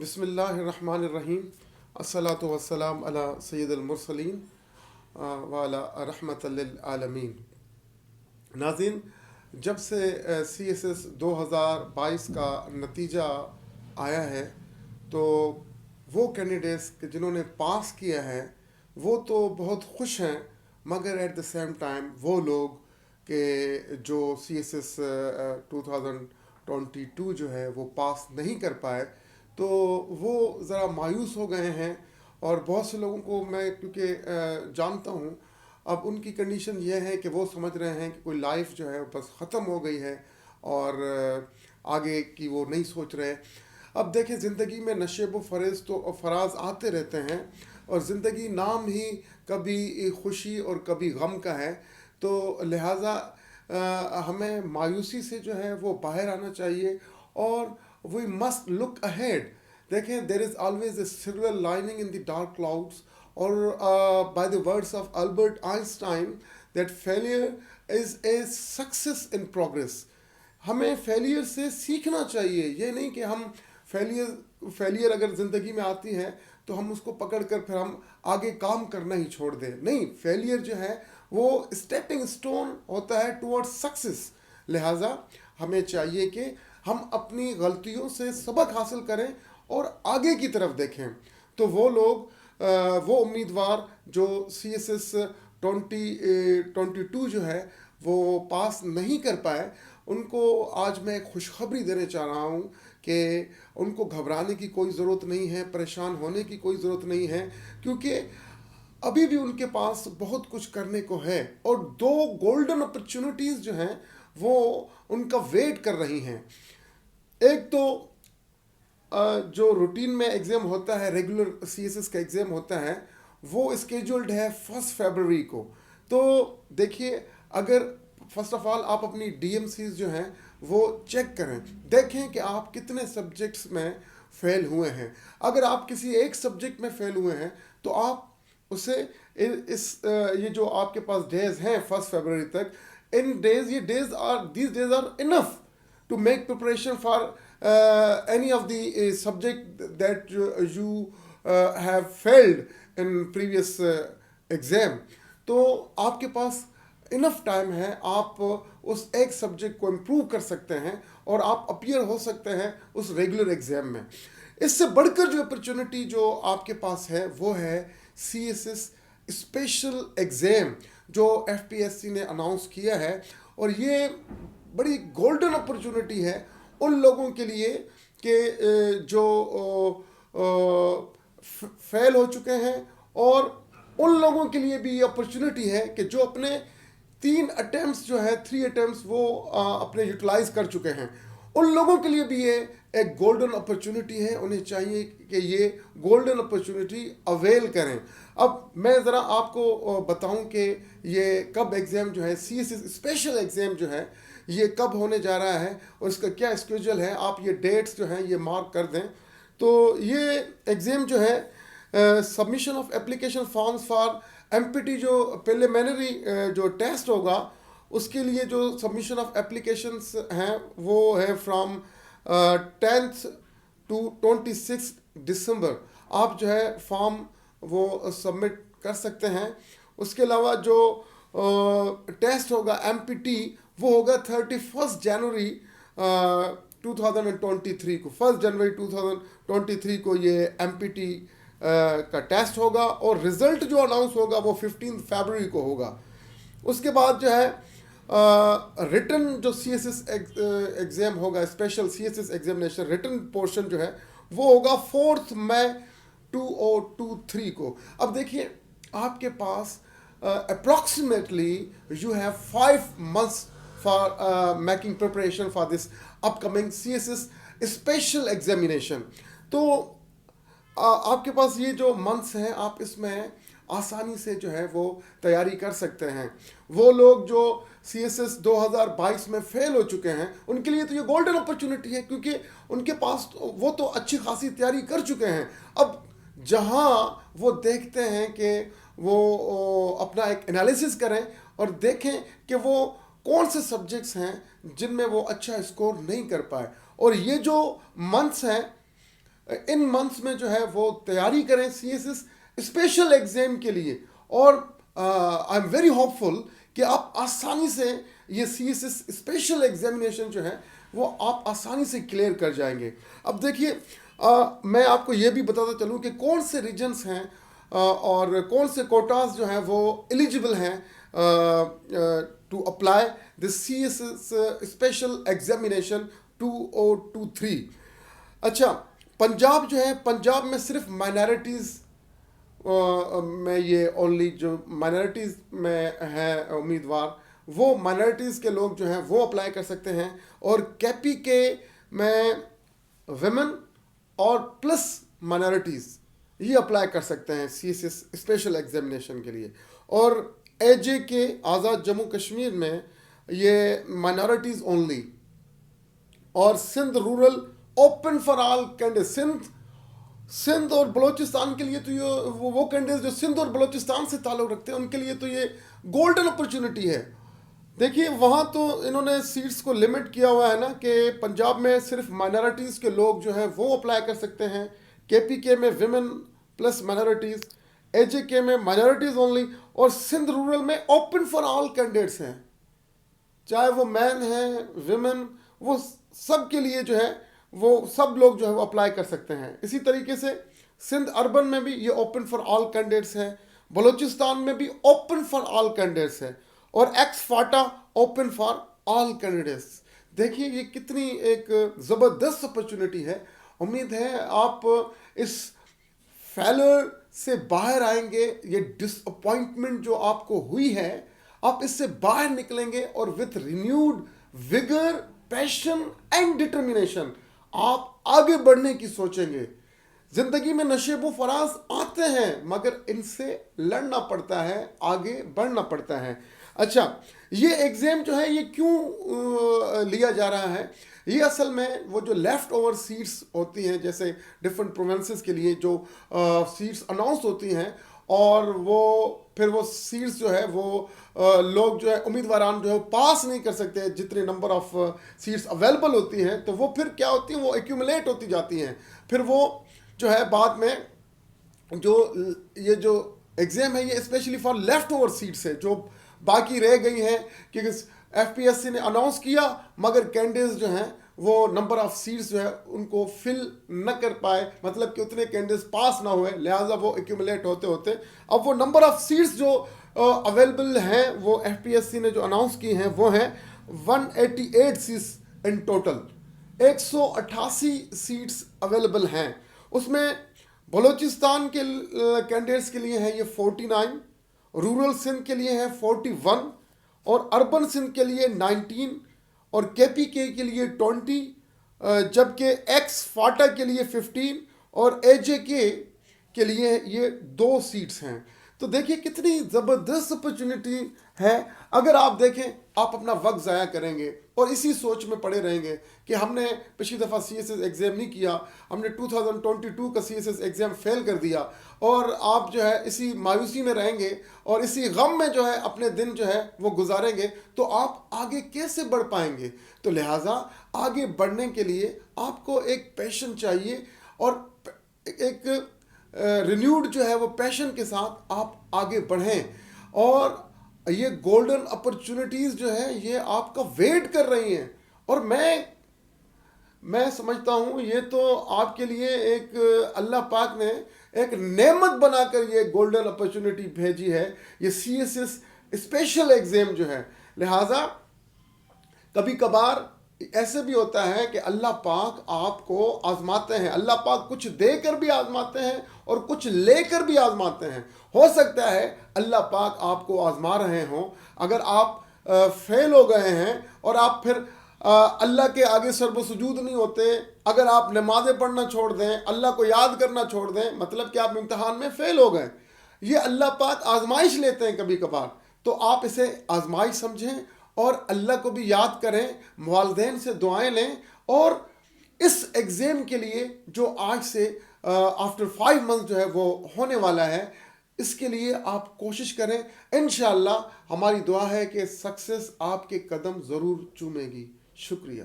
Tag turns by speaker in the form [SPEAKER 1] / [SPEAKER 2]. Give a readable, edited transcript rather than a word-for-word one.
[SPEAKER 1] बिस्मिल्लाहिर्रहमानिर्रहीम। अस्सलातु वस्सलाम अला सय्यिदिल मुरसलीन व अला रहमतल लिल आलमीन। नाज़रीन, जब से CSS 2022 का नतीजा आया है तो वो कैंडिडेट्स जिन्होंने पास किया है वो तो बहुत खुश हैं, मगर एट द सेम टाइम वो लोग के जो CSS 2022 जो है वो पास नहीं कर पाए तो वो ज़रा मायूस हो गए हैं। और बहुत से लोगों को मैं क्योंकि जानता हूँ, अब उनकी कंडीशन यह है कि वो समझ रहे हैं कि कोई लाइफ जो है बस ख़त्म हो गई है और आगे की वो नहीं सोच रहे। अब देखें, ज़िंदगी में नशेब व फराज आते रहते हैं और ज़िंदगी नाम ही कभी खुशी और कभी गम का है। तो लिहाजा हमें मायूसी से जो है वो बाहर आना चाहिए और वी मस्ट लुक अहेड। देखें, there is always a silver lining in the dark clouds, और by the words of Albert Einstein that failure is a success in progress. हमें फेलियर से सीखना चाहिए। ये नहीं कि हम फेलियर अगर ज़िंदगी में आती है तो हम उसको पकड़ कर फिर हम आगे काम करना ही छोड़ दें। नहीं, फेलियर जो है वो स्टेपिंग स्टोन होता है टुवर्ड्स सक्सेस। लिहाजा हमें चाहिए कि हम अपनी गलतियों से सबक हासिल करें और आगे की तरफ देखें। तो वो लोग वो उम्मीदवार जो CSS 2022 जो है वो पास नहीं कर पाए, उनको आज मैं एक खुशखबरी देने चाह रहा हूँ कि उनको घबराने की कोई ज़रूरत नहीं है, परेशान होने की कोई ज़रूरत नहीं है, क्योंकि अभी भी उनके पास बहुत कुछ करने को है और दो गोल्डन अपॉर्चुनिटीज़ जो हैं वो उनका वेट कर रही हैं। एक तो जो रूटीन में एग्ज़ाम होता है, रेगुलर CSS का एग्ज़ाम होता है, वो स्केड्यूल्ड है 1 फरवरी को। तो देखिए, अगर फर्स्ट ऑफ ऑल आप अपनी DMCs जो हैं वो चेक करें, देखें कि आप कितने सब्जेक्ट्स में फ़ेल हुए हैं। अगर आप किसी एक सब्जेक्ट में फ़ेल हुए हैं तो आप उसे ये जो आपके पास डेज हैं 1 फरवरी तक, इन डेज ये days are these days are enough to make preparation for any of the subject that you have failed in previous exam. तो आपके पास इनफ टाइम है, आप उस एक सब्जेक्ट को इम्प्रूव कर सकते हैं और आप अपीयर हो सकते हैं उस रेगुलर एग्जाम में। इससे बढ़कर जो अपॉर्चुनिटी जो आपके पास है वो है CSS स्पेशल एग्ज़ाम जो FPSC ने अनाउंस किया है। और ये बड़ी गोल्डन अपॉर्चुनिटी है उन लोगों के लिए कि जो फेल हो चुके हैं, और उन लोगों के लिए भी ये अपॉर्चुनिटी है कि जो अपने 3 अटेम्प्ट्स जो है 3 अटेम्प्ट्स वो अपने यूटिलाइज कर चुके हैं। उन लोगों के लिए भी ये एक गोल्डन अपॉर्चुनिटी है। उन्हें चाहिए कि ये गोल्डन अपॉर्चुनिटी अवेल करें। अब मैं ज़रा आपको बताऊं कि ये कब एग्ज़ाम जो है CSS स्पेशल एग्ज़ाम जो है ये कब होने जा रहा है और इसका क्या स्केड्यूल है। आप ये डेट्स जो हैं ये मार्क कर दें। तो ये एग्ज़ाम जो है submission of application forms for MPT जो प्रिलिमिनरी जो टेस्ट होगा उसके लिए जो सबमिशन ऑफ एप्लीकेशंस हैं वो है फ्रॉम 10th to 26 दिसंबर। आप जो है फॉर्म वो सबमिट कर सकते हैं। उसके अलावा जो टेस्ट होगा MPT वो होगा 31 जनवरी 2023 को। 1 जनवरी 2023 को ये MPT का टेस्ट होगा और रिज़ल्ट जो अनाउंस होगा वो 15 फरवरी को होगा। उसके बाद जो है रिटन जो CSS एग्ज़ाम होगा, special CSS examination written portion जो है वो होगा 4 मई 2023 को। अब देखिए, आपके पास approximately you have 5 months for making preparation for this upcoming CSS special examination. तो आपके पास ये जो मंथ्स हैं आप इसमें आसानी से जो है वो तैयारी कर सकते हैं। वो लोग जो CSS 2022 में फेल हो चुके हैं उनके लिए तो ये गोल्डन अपॉर्चुनिटी है, क्योंकि उनके पास वो तो अच्छी खासी तैयारी कर चुके हैं। अब जहाँ वो देखते हैं कि वो अपना एक एनालिसिस करें और देखें कि वो कौन से सब्जेक्ट्स हैं जिनमें वो अच्छा स्कोर नहीं कर पाए। और ये जो मंथ्स हैं इन मंथ्स में जो है वो तैयारी करें सीएसएस स्पेशल एग्जाम के लिए। और आई एम वेरी होपफुल कि आप आसानी से ये सीएसएस स्पेशल एग्जामिनेशन जो है वो आप आसानी से क्लियर कर जाएंगे। अब देखिए, मैं आपको ये भी बताता चलूँ कि कौन से रीजन्स हैं और कौन से कोटास जो हैं वो एलिजिबल हैं to apply this CSS special examination 2023। अच्छा, पंजाब जो है, पंजाब में सिर्फ माइनॉरिटीज़ में ये ओनली जो माइनॉरिटीज़ में है उम्मीदवार, वो माइनॉरिटीज़ के लोग जो हैं वो अप्लाई कर सकते हैं। और केपी के में विमेन और प्लस माइनॉरिटीज़ ये अप्लाई कर सकते हैं सीएसएस स्पेशल एग्जामिनेशन के लिए। और एजे के आज़ाद जम्मू कश्मीर में ये माइनॉरिटीज़ ओनली। और Sindh rural open for all candidate. Sindh और बलूचिस्तान के लिए तो ये वो कैंडिडेट जो सिंध और बलूचिस्तान से ताल्लुक़ रखते हैं उनके लिए तो ये गोल्डन अपॉर्चुनिटी है। देखिए, वहाँ तो इन्होंने सीट्स को लिमिट किया हुआ है ना कि पंजाब में सिर्फ माइनॉरिटीज़ के लोग जो हैं वो अप्लाई कर सकते हैं, केपीके में विमेन प्लस माइनॉरिटीज़, एजेके में माइनॉरिटीज़ ओनली, और सिंध रूरल में ओपन फॉर ऑल कैंडिडेट्स हैं, चाहे वो मैन हैं विमेन, वो सब के लिए जो है वो सब लोग जो है वो अप्लाई कर सकते हैं। इसी तरीके से सिंध अर्बन में भी ये ओपन फॉर ऑल कैंडिडेट्स है, बलूचिस्तान में भी ओपन फॉर ऑल कैंडिडेट्स है, और x Phata open for all candidates. देखिए ये कितनी एक ज़बरदस्त अपॉर्चुनिटी है। उम्मीद है आप इस फेलर से बाहर आएंगे। ये डिसअपॉइंटमेंट जो आपको हुई है, आप इससे बाहर निकलेंगे और with renewed vigour, passion and determination आप आगे बढ़ने की सोचेंगे। जिंदगी में नशेबो फराज आते हैं मगर इनसे लड़ना पड़ता है, आगे बढ़ना पड़ता है। अच्छा, ये एग्ज़ाम जो है ये क्यों लिया जा रहा है? ये असल में वो जो लेफ़्ट ओवर सीट्स होती हैं, जैसे डिफरेंट प्रोविंसेस के लिए जो सीट्स अनाउंस होती हैं, और वो फिर वो सीट्स जो है वो लोग जो है उम्मीदवारान जो है पास नहीं कर सकते जितने नंबर ऑफ सीट्स अवेलेबल होती हैं, तो वो फिर क्या होती हैं, वो एक्यूमुलेट होती जाती हैं। फिर वो जो है बाद में जो ये जो एग्ज़ाम है ये specially for left over seats है जो बाकी रह गई हैं, क्योंकि एफपीएससी ने अनाउंस किया मगर कैंडिडेट्स जो हैं वो नंबर ऑफ सीट्स जो है उनको फिल न कर पाए, मतलब कि उतने कैंडिडेट्स पास ना हुए, लिहाजा वो एक्यूमुलेट होते होते अब वो नंबर ऑफ सीट्स जो अवेलेबल हैं वो एफपीएससी ने जो अनाउंस की हैं वो हैं 188 seats in total. 188 seats available हैं। उसमें बलूचिस्तान के कैंडिडेट्स के लिए है ये 49, रूरल सिंध के लिए है 41, और अर्बन सिंध के लिए 19, और केपीके के लिए 20, जबकि एक्स फाटा के लिए 15 और एजेके के लिए ये 2 सीट्स हैं। तो देखिए कितनी ज़बरदस्त अपॉर्चुनिटी है। अगर आप देखें, आप अपना वक्त ज़ाया करेंगे और इसी सोच में पड़े रहेंगे कि हमने पिछली दफ़ा सीएसएस एग्ज़ाम नहीं किया, हमने 2022 का सीएसएस एग्ज़ाम फेल कर दिया, और आप जो है इसी मायूसी में रहेंगे और इसी गम में जो है अपने दिन जो है वो गुजारेंगे, तो आप आगे कैसे बढ़ पाएंगे? तो लिहाजा आगे बढ़ने के लिए आपको एक पैशन चाहिए, और एक रिन्यूड जो है वो पैशन के साथ आप आगे बढ़ें, और ये गोल्डन अपॉर्चुनिटीज़ जो है ये आपका वेट कर रही हैं। और मैं समझता हूँ ये तो आपके लिए एक अल्लाह पाक ने एक नेमत बनाकर ये गोल्डन अपॉर्चुनिटी भेजी है, ये सीएसएस स्पेशल एग्ज़ाम जो है। लिहाजा कभी कभार ऐसे भी होता है कि अल्लाह पाक आपको आजमाते हैं, अल्लाह पाक कुछ देकर भी आजमाते हैं और कुछ लेकर भी आजमाते हैं। हो सकता है अल्लाह पाक आपको आजमा रहे हों, अगर आप फेल हो गए हैं और आप फिर अल्लाह के आगे सर्व सुजूद नहीं होते, अगर आप नमाज़ें पढ़ना छोड़ दें, अल्लाह को याद करना छोड़ दें, मतलब कि आप इम्तिहान में फेल हो गए। ये अल्लाह पाक आजमाइश लेते हैं कभी कभार, तो आप इसे आजमाइश समझें और अल्लाह को भी याद करें, वालिदैन से दुआएं लें, और इस एग्ज़ाम के लिए जो आज से आफ्टर 5 मंथ जो है वो होने वाला है, इसके लिए आप कोशिश करें। इंशाअल्लाह हमारी दुआ है कि सक्सेस आपके कदम ज़रूर चूमेगी। शुक्रिया।